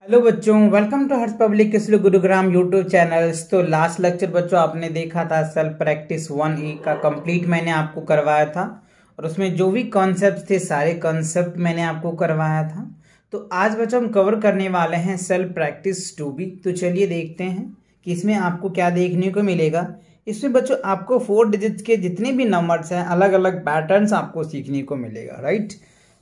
Hello बच्चों, welcome to Harsh public school Gurugram YouTube channels. तो last lecture बच्चों आपने देखा था सेल्फ प्रैक्टिस 1A का कंप्लीट मैंने आपको करवाया था और उसमें जो भी कॉन्सेप्ट थे सारे कॉन्सेप्ट मैंने आपको करवाया था। तो आज बच्चों हम कवर करने वाले हैं सेल्फ प्रैक्टिस 2B। तो चलिए देखते हैं कि इसमें आपको क्या देखने को मिलेगा। इसमें बच्चों आपको 4 डिजिट्स के जितने भी नंबर्स हैं अलग अलग पैटर्न्स आपको सीखने को मिलेगा, राइट।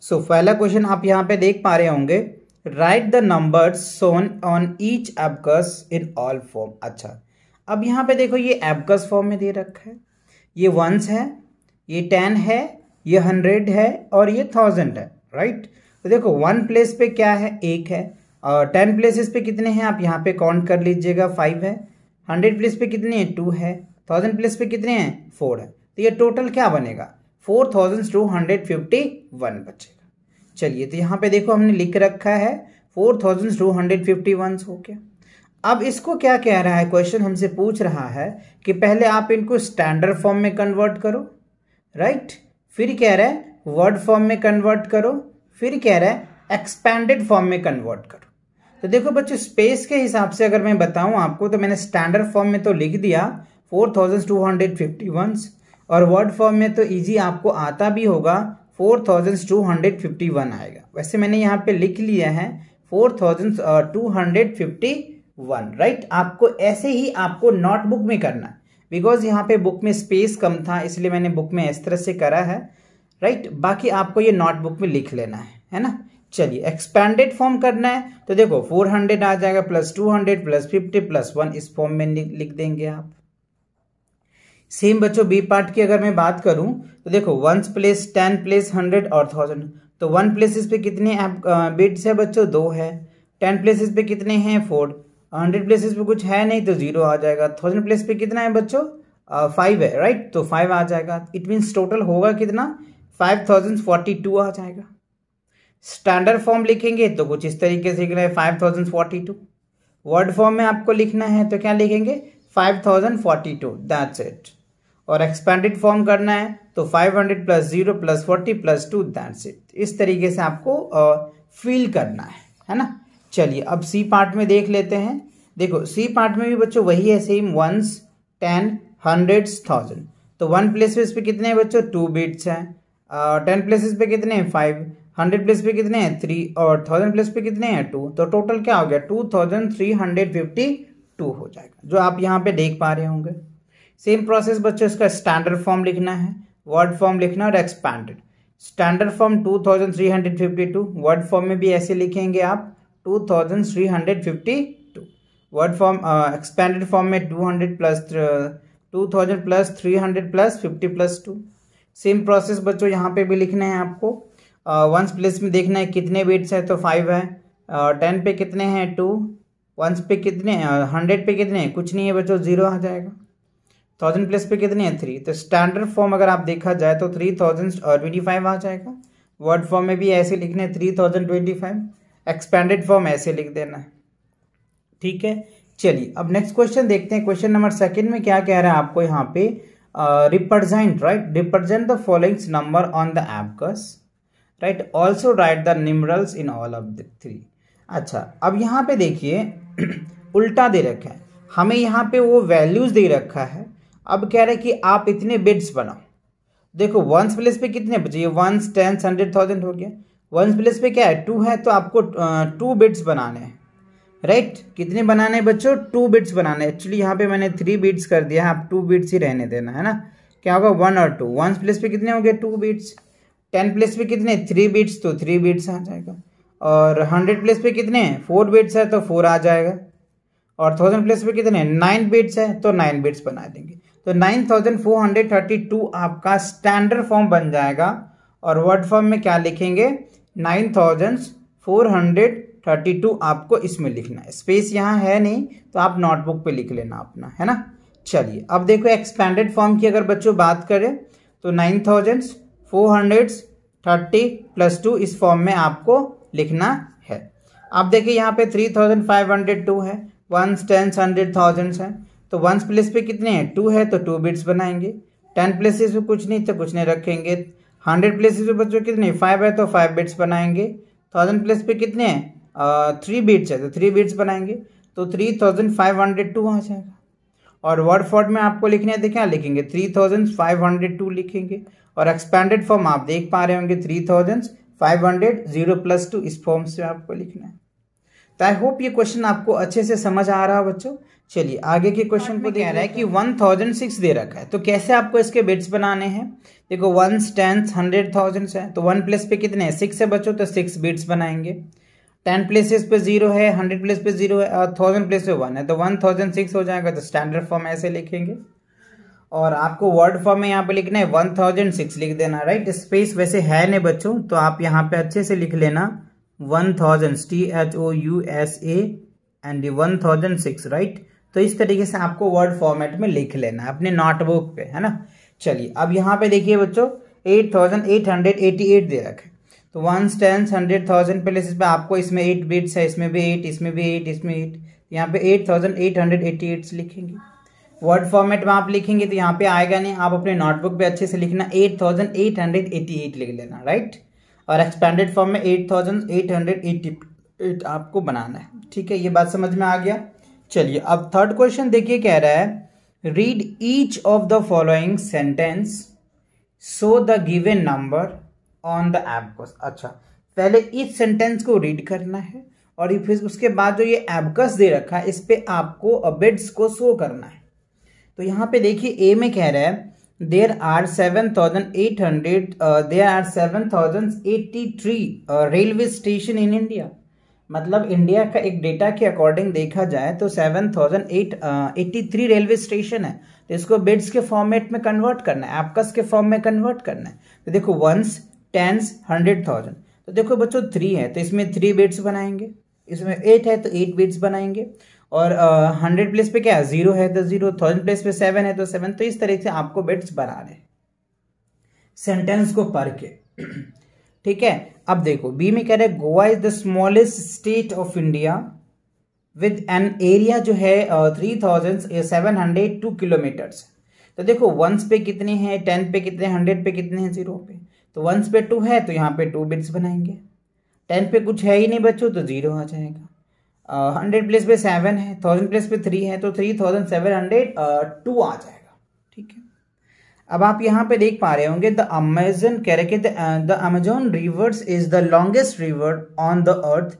सो पहला क्वेश्चन आप यहाँ पे देख पा रहे होंगे, right the numbers shown on each abacus in all form. अच्छा, अब यहाँ पे देखो ये एबकस फॉर्म में दे रखा है, ये वंस है, ये 10 है, ये 100 है और ये 1000 है, राइट। तो देखो 1 प्लेस पे क्या है, 1 है, और 10 प्लेसेस पे कितने हैं आप यहाँ पे काउंट कर लीजिएगा, 5 है। 100 प्लेस पे कितने हैं, 2 है। 1000 प्लेस पे कितने हैं, 4 है। तो ये टोटल क्या बनेगा, 4251 बचेगा। चलिए, तो यहाँ पे देखो हमने लिख रखा है 4251 हो गया। अब इसको क्या कह रहा है, क्वेश्चन हमसे पूछ रहा है कि पहले आप इनको स्टैंडर्ड फॉर्म में कन्वर्ट करो, राइट। फिर कह रहा है वर्ड फॉर्म में कन्वर्ट करो, फिर कह रहा है एक्सपैंडेड फॉर्म में कन्वर्ट करो। तो देखो बच्चों, स्पेस के हिसाब से अगर मैं बताऊं आपको तो मैंने स्टैंडर्ड फॉर्म में तो लिख दिया 4251 और वर्ड फॉर्म में तो इजी आपको आता भी होगा, 4251 आएगा। वैसे मैंने यहाँ पे लिख लिया है 4251, राइट। आपको ऐसे ही आपको नोटबुक में करना है, बिकॉज यहाँ पे बुक में स्पेस कम था इसलिए मैंने बुक में इस तरह से करा है, राइट। बाकी आपको ये नोटबुक में लिख लेना है ना। चलिए, एक्सपैंडेड फॉर्म करना है तो देखो 400 आ जाएगा, प्लस 200 प्लस 50 प्लस 1, इस फॉर्म में लिख देंगे आप। सेम बच्चों बी पार्ट की अगर मैं बात करूं तो देखो 1 प्लेस 10 प्लेस 100 और 1000। तो 1 प्लेसेस पे कितने बिट्स है बच्चों, 2 है। 10 प्लेसेस पे कितने हैं, 4। 100 प्लेसेस पे कुछ है नहीं तो 0 आ जाएगा। 1000 प्लेस पे कितना है बच्चों, 5 है, राइट। तो 5 आ जाएगा। इट मीन्स टोटल होगा कितना, 5042 आ जाएगा। स्टैंडर्ड फॉर्म लिखेंगे तो कुछ इस तरीके से लिखना है 5042। वर्ड फॉर्म में आपको लिखना है तो क्या लिखेंगे, 5042, दैट्स इट। और एक्सपैंडेड फॉर्म करना है तो 500 plus 0 plus 40 plus 2, that's it. इस तरीके से आपको फील करना है ना। चलिए, अब सी पार्ट में देख लेते हैं। देखो सी पार्ट में भी बच्चों वही है, सेम 1s 10 100s 1000। तो 1 प्लेसेस पे कितने हैं बच्चों, 2 बिट्स हैं। 10 प्लेसेस पे कितने हैं, 5। 100 प्लेस पे कितने हैं, 3 और 1000 प्लेस पे कितने हैं, 2। तो टोटल क्या हो गया, 2352 हो जाएगा, जो आप यहाँ पे देख पा रहे होंगे। सेम प्रोसेस बच्चों, इसका स्टैंडर्ड फॉर्म लिखना है, वर्ड फॉर्म लिखना और expanded. Standard form 2352, word form में भी ऐसे लिखेंगे आप 2352। वर्ड फॉर्म एक्सपैंडेड फॉर्म में 2000 प्लस 300 प्लस 2। सेम प्रोसेस बच्चों यहाँ पे भी लिखना है आपको। 1 प्लेस में देखना है कितने बिट्स है तो 5 है। 10 पे कितने हैं, 2। 1 पे कितने, 100 पे कितने हैं, कुछ नहीं है बच्चों, 0 आ जाएगा। 1000 प्लस पे कितने हैं, 3। तो स्टैंडर्ड फॉर्म अगर आप देखा जाए तो 3025 आ जाएगा। वर्ड फॉर्म में भी ऐसे लिखना है 3025। एक्सपैंडेड फॉर्म ऐसे लिख देना है, ठीक है। चलिए, अब नेक्स्ट क्वेश्चन देखते हैं। क्वेश्चन नंबर 2 में क्या कह रहा है आपको यहाँ पे, represent, right, represent the following number on the abacus, right, also right the numerals in all of the 3। अच्छा, अब यहाँ पे देखिए उल्टा दे रखा है, हमें यहाँ पे वो वैल्यूज दे रखा है। अब कह रहे हैं कि आप इतने बिट्स बनाओ। देखो 1 प्लेस पे कितने बचे, 1s 10s 100 1000 हो गया। 1 प्लेस पे क्या है, 2 है, तो आपको 2 बिट्स बनाने हैं, राइट। कितने बनाने हैं बच्चों, 2 बिट्स बनाने हैं। एक्चुअली यहाँ पे मैंने 3 बिट्स कर दिया है, आप 2 बिट्स ही रहने देना है ना। क्या होगा, 1 और 2। 1 प्लेस पे कितने हो गए, 2 बिट्स। 10 प्लेस पे कितने, 3 बिट्स, तो 3 बिट्स आ जाएगा। और 100 प्लेस पे कितने हैं, 4 बिट्स है तो 4 आ जाएगा। और 1000 प्लेस पे कितने, 9 बिट्स है तो 9 बिट्स बना देंगे। तो 9432 आपका स्टैंडर्ड फॉर्म बन जाएगा। और वर्ड फॉर्म में क्या लिखेंगे, 9432 आपको इसमें लिखना है। स्पेस यहाँ है नहीं तो आप नोटबुक पे लिख लेना अपना, है ना। चलिए, अब देखो एक्सपैंडेड फॉर्म की अगर बच्चों बात करें तो 9430 प्लस 2 इस फॉर्म में आपको लिखना है। अब देखिए यहाँ पे 3502 है, 1s 10s 100 1000 है। तो 1 प्लेस पे कितने हैं, 2 है तो 2 बिट्स बनाएंगे। 10 प्लेसेस पे कुछ नहीं तो कुछ नहीं रखेंगे। 100 प्लेसेस पे बच्चों कितने, 5 है तो 5 बिट्स बनाएंगे। 1000 प्लेस पे कितने हैं, 3 बिट्स है तो 3 बिट्स बनाएंगे तो 3502 आ जाएगा। और वर्ड फॉर्म में आपको लिखने हैं तो क्या लिखेंगे 3502 लिखेंगे। और एक्सपेंडेड फॉर्म आप देख पा रहे होंगे 3500 0+2 इस फॉर्म से आपको लिखना है। तो आई होप ये क्वेश्चन आपको अच्छे से समझ आ रहा है बच्चों। चलिए आगे के क्वेश्चन को कह रहा है कि 1006 दे रखा है तो कैसे आपको इसके बिट्स बनाने हैं। देखो 1s 10s 100,000 है तो 1 प्लेस पे कितने हैं 6 है बच्चों तो 6 बिट्स बनाएंगे। 10 प्लेसेस पे 0 है, 100 प्लेस पे 0 है और 1000 प्लेस पे 1 है तो 1006 हो जाएगा। तो स्टैंडर्ड फॉर्म ऐसे लिखेंगे और आपको वर्ड फॉर्म में यहाँ पे लिखना है 1006 लिख देना, राइट। स्पेस वैसे है नहीं बच्चों तो आप यहाँ पे अच्छे से लिख लेना 1000 THOUSA एंड 1006, राइट। तो इस तरीके से आपको वर्ड फॉर्मेट में लिख लेना है अपने नोटबुक पे, है ना। चलिए अब यहाँ पे देखिए बच्चों 8888 दे रखे तो 1s 10s 100,000 प्लेसेस पे आपको इसमें 8 बिट्स है, इसमें भी 8, इसमें भी 8, इसमें 8, यहाँ पे 8888 लिखेंगे। वर्ड फॉर्मेट में आप लिखेंगे तो यहाँ पे आएगा नहीं, आप अपने नोटबुक पे अच्छे से लिखना 8888 लिख लेना, राइट। और एक्सपेंडेड फॉर्म में 8888 आपको बनाना है, ठीक है। ये बात समझ में आ गया। चलिए अब थर्ड क्वेश्चन देखिए कह रहा है read each of the following sentence so the given number on the abacus. अच्छा पहले इस सेंटेंस को रीड करना है और फिर उसके बाद जो ये एबकस दे रखा है इस पे आपको बिट्स को शो करना है। तो यहाँ पे देखिए ए में कह रहा है there are 7083 railway station in India. मतलब इंडिया का एक डेटा के अकॉर्डिंग देखा जाए तो 7083 रेलवे स्टेशन है तो इसको बिट्स के फॉर्मेट में कन्वर्ट करना है, एबकस के फॉर्म में कन्वर्ट करना है। तो देखो 1s 10s 100,000 तो देखो बच्चों 3 है तो इसमें 3 बिट्स बनाएंगे, इसमें 8 है तो 8 बिट्स बनाएंगे और 100 प्लेस पे क्या है 0 है तो 0, 1000 प्लेस पे 7 है तो 7। तो इस तरह से आपको बिट्स बनाने सेंटेंस को पढ़ के, ठीक है। अब देखो बी में कह रहे हैं Goa is the smallest state of India with an area जो है 3702 किलोमीटर्स। तो देखो 1s पे कितने हैं, 10 पे कितने, 100 पे कितने हैं, 0 पे। तो 1s पे 2 है तो यहाँ पे 2 बिट्स बनाएंगे। 10 पे कुछ है ही नहीं बच्चों तो 0 आ जाएगा। 100 प्लेस पे 7 है, 1000 प्लेस पे 3 है तो 3702 आ जाएगा, ठीक है। अब आप यहाँ पे देख पा रहे होंगे द अमेजन कह रहे the Amazon reverse is the longest river on the earth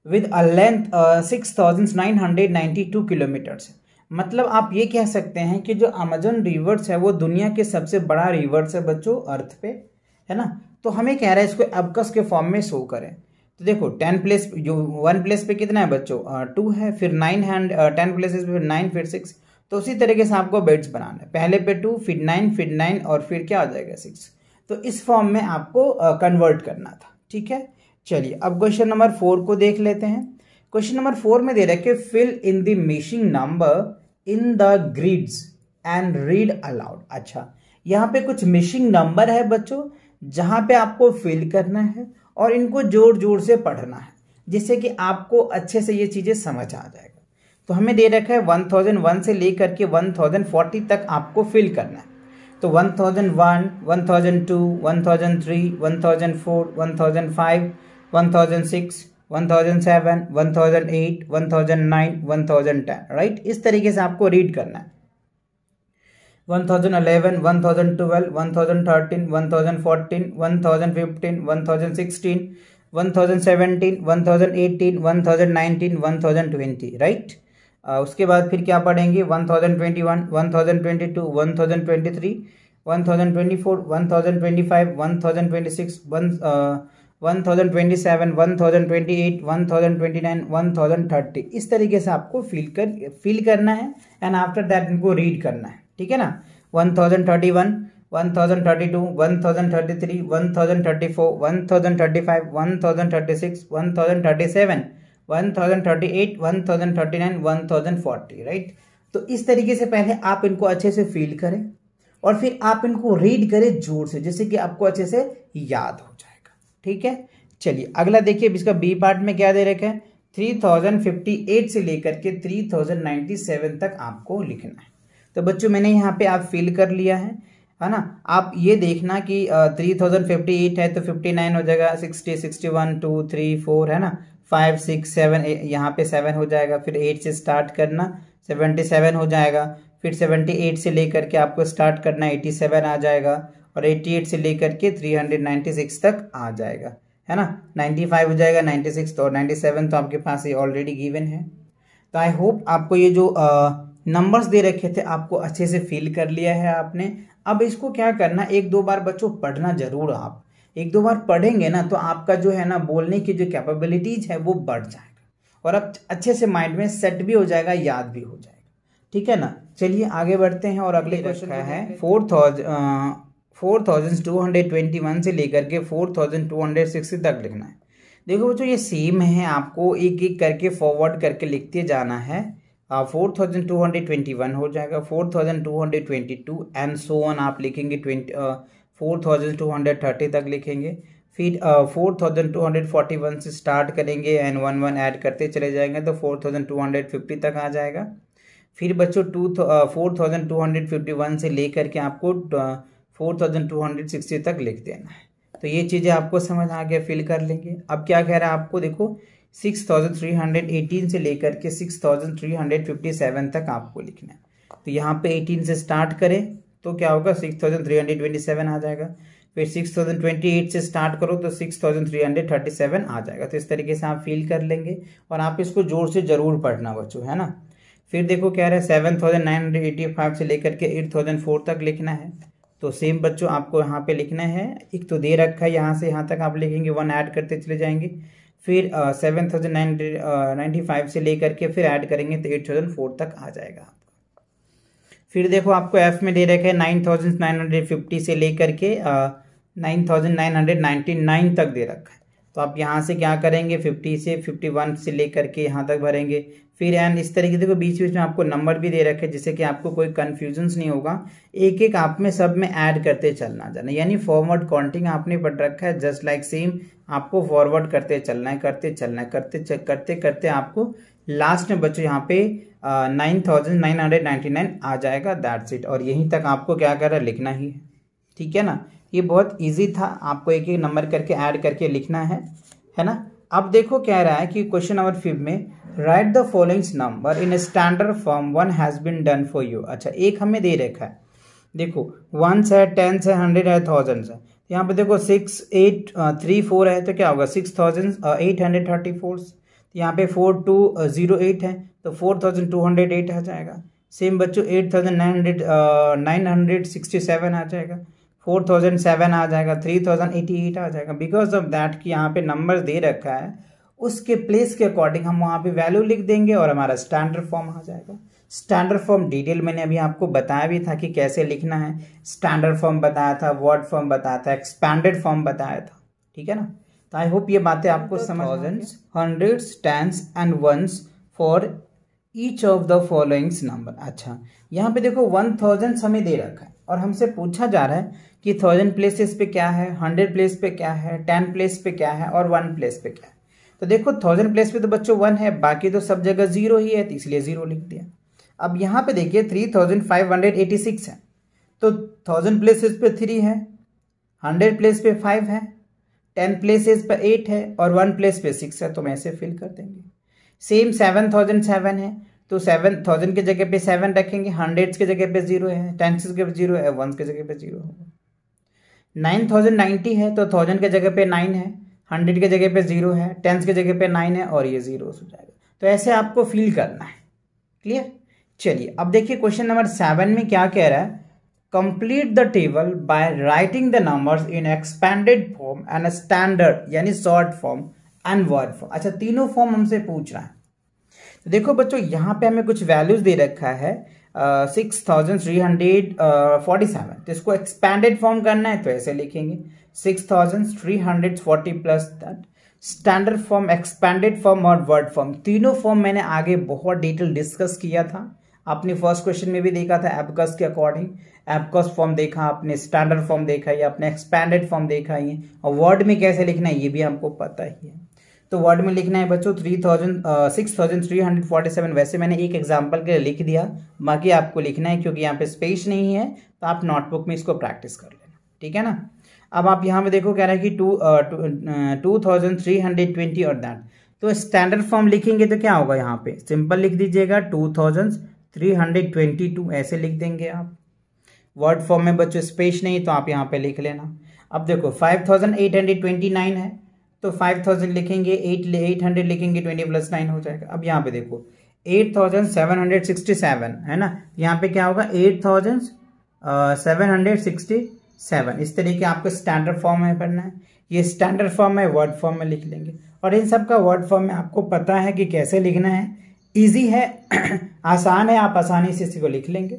with a length 6992 kilometres. मतलब आप ये कह सकते हैं कि जो अमेजोन रिवर्स है वो दुनिया के सबसे बड़ा रिवर्स है बच्चों अर्थ पे, है ना। तो हमें कह रहा है इसको एबकस के फॉर्म में शो करें। तो देखो 10 प्लेस जो 1 प्लेस पे कितना है बच्चों 2 है, फिर 9 है, 10 प्लेसेस पे 9 फिर 6। तो उसी तरीके से आपको बिट्स बनाना है, पहले पे 2 फिर 9 और फिर क्या आ जाएगा 6। तो इस फॉर्म में आपको कन्वर्ट करना था, ठीक है। चलिए अब क्वेश्चन नंबर 4 को देख लेते हैं। क्वेश्चन नंबर 4 में दे रखे fill in the missing number in the grids and read aloud. अच्छा यहाँ पे कुछ मिसिंग नंबर है बच्चों जहां पे आपको फिल करना है और इनको जोड़ जोड़ से पढ़ना है जिससे कि आपको अच्छे से ये चीजें समझ आ जाएगा। तो हमें दे रखा है 1001 से लेकर के 1040 तक आपको फिल करना है। तो 1001, 1002, 1003, 1004, 1005, 1006, 1007, 1008, 1009, 1010, राइट। इस तरीके से आपको रीड करना है। 1011, 1012, 1013, 1014, 1015, 1016, 1017, 1018, 1019, 1020, राइट। उसके बाद फिर क्या पढ़ेंगे 1021, 1022, 1023, 1024, 1025, 1026, 1027, 1028, 1029, 1030। इस तरीके से आपको फिल करना है एंड आफ्टर दैट इनको रीड करना है, ठीक है ना। 1031, 1032, 1033, 1034, 1035, 1036, 1037, 1038, 1039, 1040, राइट। तो इस तरीके से पहले आप इनको अच्छे से फील करें और फिर आप इनको रीड करें जोर से जिससे कि आपको अच्छे से याद हो जाएगा, ठीक है। चलिए अगला देखिए इसका बी पार्ट में क्या दे रखा है 3058 से लेकर के 3097 तक आपको लिखना है। तो बच्चों मैंने यहाँ पे आप फिल कर लिया है ना। आप ये देखना कि 3058 है तो 59 हो जाएगा, 60, 61, 2, 3, 4 है ना, 5 6 7 यहाँ पे 7 हो जाएगा, फिर 8 से स्टार्ट करना 77 हो जाएगा, फिर 78 से लेकर के आपको स्टार्ट करना 87 आ जाएगा, और 88 से लेकर के 396 तक आ जाएगा, है ना। 95 हो जाएगा, 96 तो, और 97 तो आपके पास ये ऑलरेडी गिवन है। तो आई होप आपको ये जो नंबर्स दे रखे थे आपको अच्छे से फिल कर लिया है आपने। अब इसको क्या करना, एक दो बार बच्चों पढ़ना जरूर। आप एक दो बार पढ़ेंगे ना तो आपका जो है ना बोलने की जो कैपेबिलिटीज है वो बढ़ जाएगा, और अब अच्छे से माइंड में सेट भी हो जाएगा, याद भी हो जाएगा, ठीक है ना। चलिए आगे बढ़ते हैं और अगले क्वेश्चन है 4221 से लेकर के 4260 तक लिखना है। देखो बच्चों ये सेम है, आपको एक एक करके फॉरवर्ड करके लिखते जाना है। 4221 हो जाएगा, 4222 एंड सो ऑन आप लिखेंगे, 4230 तक लिखेंगे, फिर 4241 से स्टार्ट करेंगे एंड 1 ऐड करते चले जाएंगे तो 4250 तक आ जाएगा। फिर बच्चों 4251 से लेकर के आपको 4260 तक लिख देना है। तो ये चीज़ें आपको समझ आ गया, फिल कर लेंगे। अब क्या कह रहा है आपको, देखो 6318 से लेकर के 6357 तक आपको लिखना है। तो यहाँ पे 18 से स्टार्ट करें तो क्या होगा, 6327 आ जाएगा। फिर 6028 से स्टार्ट करो तो 6337 आ जाएगा। तो इस तरीके से आप फिल कर लेंगे, और आप इसको जोर से जरूर पढ़ना बच्चों, है ना। फिर देखो क्या रहा है, 7985 से लेकर के 8004 तक लिखना है। तो सेम बच्चों आपको यहाँ पे लिखना है, एक तो दे रखा है, यहाँ से यहाँ तक आप लिखेंगे, 1 ऐड करते चले जाएंगे। फिर 7995 से लेकर के फिर ऐड करेंगे तो 8004 तक आ जाएगा आपका। फिर देखो आपको एफ में दे रखा है 9950 से लेकर के 9999 तक दे रखा है। तो आप यहाँ से क्या करेंगे, 50 से 51 से लेकर के यहाँ तक भरेंगे। फिर एंड इस तरीके से बीच बीच में आपको नंबर भी दे रखे हैं, जिससे कि आपको कोई कन्फ्यूजन्स नहीं होगा। एक एक आप में सब में ऐड करते चलना जाना, यानी फॉरवर्ड काउंटिंग आपने पढ़ रखा है, जस्ट लाइक सेम आपको फॉरवर्ड करते चलना है, करते चलना है, करते करते आपको लास्ट में बच्चों यहाँ पे 9999 आ जाएगा, दैट्स इट। और यहीं तक आपको क्या कर रहा है, लिखना ही है, ठीक है ना। ये बहुत ईजी था, आपको एक एक नंबर करके ऐड करके लिखना है ना। अब देखो कह रहा है कि क्वेश्चन नंबर 5 में write the following number in standard form, 1 has been done for you. अच्छा एक हमें दे रखा है, देखो 1 है, 10 है, 100 है, 1000 है। यहाँ पे देखो 6 8 3 4 है, तो क्या होगा 6834। यहाँ पे 4208 है तो 4208 आ जाएगा। सेम बच्चों 8967 आ जाएगा, 4007 आ जाएगा, 3088 आ जाएगा। बिकॉज ऑफ दैट कि यहाँ पे नंबर दे रखा है, उसके प्लेस के अकॉर्डिंग हम वहाँ पे वैल्यू लिख देंगे और हमारा स्टैंडर्ड फॉर्म आ जाएगा। स्टैंडर्ड फॉर्म डिटेल मैंने अभी आपको बताया भी था कि कैसे लिखना है। स्टैंडर्ड फॉर्म बताया था, वर्ड फॉर्म बताया था, एक्सपैंडेड फॉर्म बताया था, ठीक है ना। तो आई होप ये बातें आपको समझ, thousands, hundreds, tens and ones for each of the following number. अच्छा यहाँ पे देखो 1000 हमें दे रखा है और हमसे पूछा जा रहा है कि 1000 प्लेसेस पे क्या है, 100 प्लेस पे क्या है, 10 प्लेस पे क्या है और 1 प्लेस पे क्या है। तो देखो 1000 प्लेस पे तो बच्चों 1 है, बाकी तो सब जगह 0 ही है, तो इसलिए 0 लिख दिया। अब यहाँ पे देखिए 3586 है, तो 1000 प्लेसेस पे 3 है, 100 प्लेस पे 5 है, 10 प्लेसेस पे 8 है और 1 प्लेस पे 6 है, तो हम ऐसे फिल कर देंगे। सेम 7007 है, तो 7000 की जगह पे 7 रखेंगे, 100 की जगह पे 0 है, 10 की जगह पे 0 है, 1 की जगह पे 0 होगा। 9090 है तो 1000 की जगह पे 9 है, 100 की जगह पे 0 है, 10 की जगह पे 9 है और ये 0 हो जाएगा। तो ऐसे आपको फिल करना है, क्लियर। चलिए अब देखिए क्वेश्चन नंबर 7 में क्या कह रहा है, complete the table by writing the numbers in expanded form and standard यानी short form and word form. अच्छा तीनों फॉर्म हमसे पूछ रहा है। तो देखो बच्चों यहाँ पे हमें कुछ वैल्यूज दे रखा है 6347, तो इसको एक्सपैंडेड फॉर्म करना है तो ऐसे लिखेंगे 6340 plus that. Standard form, expanded form और वर्ड फॉर्म, तीनों फॉर्म मैंने आगे बहुत डिटेल डिस्कस किया था। आपने फर्स्ट क्वेश्चन में भी देखा था एबकस के अकॉर्डिंग, एबकस फॉर्म देखा आपने, स्टैंडर्ड फॉर्म देखा है, आपने एक्सपैंडेड फॉर्म देखा ही है, और वर्ड में कैसे लिखना है ये भी हमको पता ही है। तो वर्ड में लिखना है बच्चों 6347, वैसे मैंने एक एग्जांपल के लिए लिख दिया, बाकी आपको लिखना है क्योंकि यहाँ पे स्पेस नहीं है, तो आप नोटबुक में इसको प्रैक्टिस कर लेना, ठीक है ना। अब आप यहाँ पे देखो कह रहा है कि 2320 और दैट, तो स्टैंडर्ड फॉर्म लिखेंगे तो क्या होगा, यहाँ पे सिंपल लिख दीजिएगा 2322 ऐसे लिख देंगे आप। वर्ड फॉर्म में बच्चों स्पेस नहीं तो आप यहाँ पे लिख लेना। अब देखो 5829 है तो 5000 लिखेंगे, 800 लिखेंगे, 20 + 9 हो जाएगा। अब यहाँ पे देखो 8767 है ना, यहाँ पे क्या होगा 8767। इस तरीके आपको स्टैंडर्ड फॉर्म में पढ़ना है। ये स्टैंडर्ड फॉर्म है, वर्ड फॉर्म में लिख लेंगे। और इन सब का वर्ड फॉर्म में आपको पता है कि कैसे लिखना है, इजी है आसान है, आप आसानी से इसी को लिख लेंगे।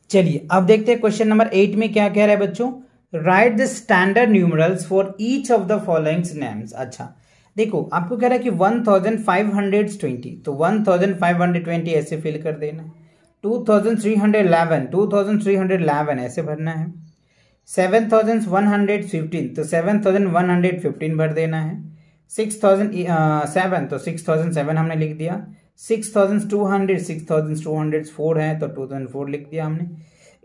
चलिए अब देखते हैं क्वेश्चन नंबर 8 में क्या कह रहा है बच्चों, right the standard numerals for each of the following names. अच्छा देखो आपको कह रहा है कि 1520 तो 1520 ऐसे फिल कर देना है। 2311 ऐसे भरना है। 7115 तो 7115 भर देना है। 6007 तो 6007 हमने लिख दिया। 6204 है तो 2004 लिख दिया हमने।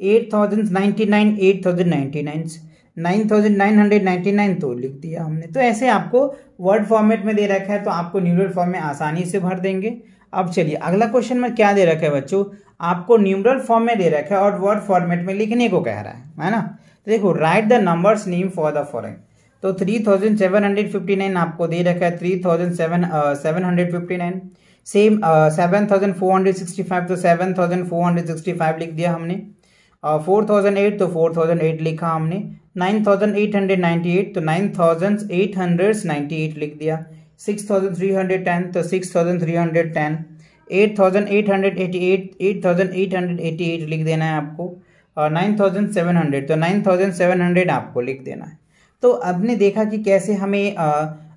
8099 9999 तो लिख दिया हमने। तो ऐसे आपको वर्ड फॉर्मेट में दे रखा है तो आपको न्यूमरल फॉर्म में आसानी से भर देंगे। अब चलिए अगला क्वेश्चन में क्या दे रखा है बच्चों, आपको न्यूमरल फॉर्म में दे रखा है और वर्ड फॉर्मेट में लिखने को कह रहा है ना। तो देखो right the numbers name for the following. तो 3759 आपको दे रखा है, 3759 सेम। 7465 तो 7465 लिख दिया हमने। 4008 तो 4008 लिखा हमने। 9898 तो 9898 लिख दिया। 6310 तो 6310। 8888 लिख देना है आपको। और 9700 तो 9700 आपको लिख देना है। तो आपने देखा कि कैसे हमें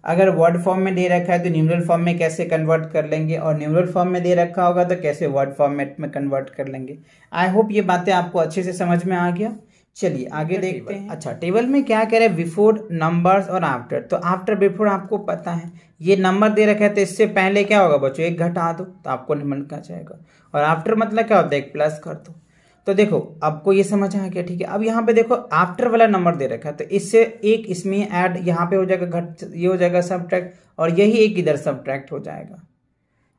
अगर वर्ड फॉर्म में दे रखा है तो न्यूमरल फॉर्म में कैसे कन्वर्ट कर लेंगे, और न्यूमरल फॉर्म में दे रखा होगा तो कैसे वर्ड फॉर्मेट में कन्वर्ट कर लेंगे। आई होप ये बातें आपको अच्छे से समझ में आ गया। चलिए आगे देखते हैं। अच्छा टेबल में क्या कह रहे हैं, बिफोर नंबर्स और आफ्टर। तो आफ्टर बिफोर आपको पता है, ये नंबर दे रखा है तो इससे पहले क्या होगा बच्चों, एक घटा दो तो आपको नंबर का जाएगा। और आफ्टर मतलब क्या होता है, एक प्लस कर दो। तो देखो आपको ये समझ आ गया, ठीक है। अब यहाँ पे देखो आफ्टर वाला नंबर दे रखा है तो इससे एक इसमें ऐड यहाँ पे हो जाएगा, घट ये हो जाएगा सब्ट्रैक्ट, और यही एक इधर सब्ट्रैक्ट हो जाएगा।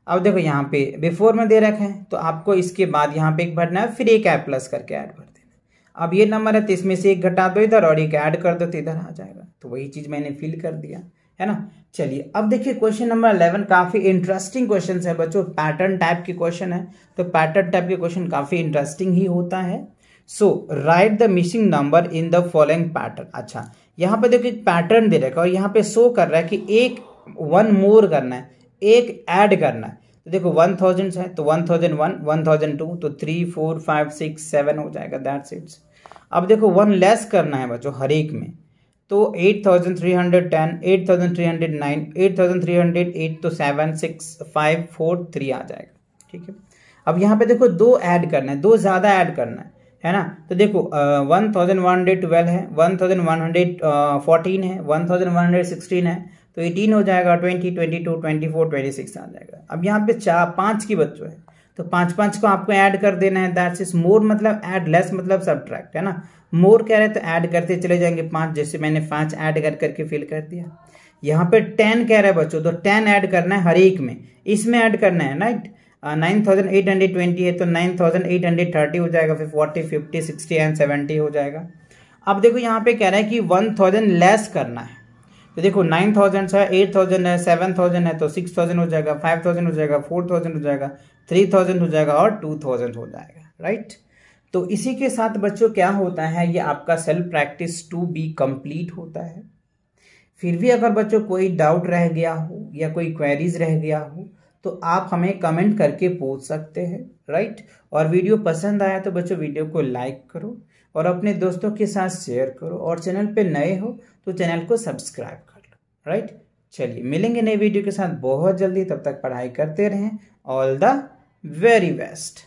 अब देखो यहाँ पे बिफोर में दे रखा है तो आपको इसके बाद यहाँ पे एक भरना है, फिर एक ऐड प्लस करके ऐड भर देना। अब ये नंबर है तो इसमें से एक घटा दो इधर और एक ऐड कर दो तो इधर आ जाएगा। तो वही चीज मैंने फिल कर दिया है ना। चलिए अब देखिए क्वेश्चन नंबर 11 काफी इंटरेस्टिंग क्वेश्चन है बच्चों, पैटर्न टाइप के क्वेश्चन है। तो पैटर्न टाइप के क्वेश्चन काफी इंटरेस्टिंग ही होता है। So write the missing number in the following pattern. अच्छा यहाँ पे देखो एक पैटर्न दे रखा है और यहाँ पे शो कर रहा है कि एक 1 मोर करना है, एक ऐड करना है। तो देखो 1000 है तो 1001 1002 तो 3 4 5 6 7 हो जाएगा, दैट्स इट। अब देखो 1 लेस करना है बच्चों हर एक में, तो 8310 8309 8308 तो 7 6 5 4 3 आ जाएगा, ठीक है। अब यहाँ पे देखो 2 ऐड करना है, 2 ज़्यादा ऐड करना है ना। तो देखो 1112 है, 1114 है, 1116 है तो 18 हो जाएगा, 20 22 24 26 आ जाएगा। अब यहाँ पे 5 की बच्चों है तो 5 को आपको ऐड कर देना है, दैट्स इज मोर मतलब ऐड, लेस मतलब सब्ट्रैक्ट, है ना। मोर कह रहे हैं तो ऐड करते चले जाएंगे 5, जैसे मैंने 5 ऐड कर करके फिल कर दिया। यहाँ पे 10 कह रहा है बच्चों तो 10 ऐड करना है हर एक में, इसमें ऐड करना है, राइट। 9820 है तो 9830 हो जाएगा, फिर 40 50 60 एंड 70 हो जाएगा। अब देखो यहाँ पे कह रहा है कि 1000 लेस करना है, तो देखो 9000 है, 8000 है, 7000 है तो 6000 हो जाएगा, 5000 हो जाएगा, 4000 हो जाएगा, 3000 हो जाएगा और 2000 हो जाएगा, राइट। तो इसी के साथ बच्चों क्या होता है, ये आपका सेल्फ प्रैक्टिस 2B कंप्लीट होता है। फिर भी अगर बच्चों कोई डाउट रह गया हो या कोई क्वेरीज रह गया हो तो आप हमें कमेंट करके पूछ सकते हैं, राइट। और वीडियो पसंद आया तो बच्चों वीडियो को लाइक करो और अपने दोस्तों के साथ शेयर करो, और चैनल पे नए हो तो चैनल को सब्सक्राइब कर लो, राइट। चलिए मिलेंगे नए वीडियो के साथ बहुत जल्दी, तब तक पढ़ाई करते रहें। All the very best.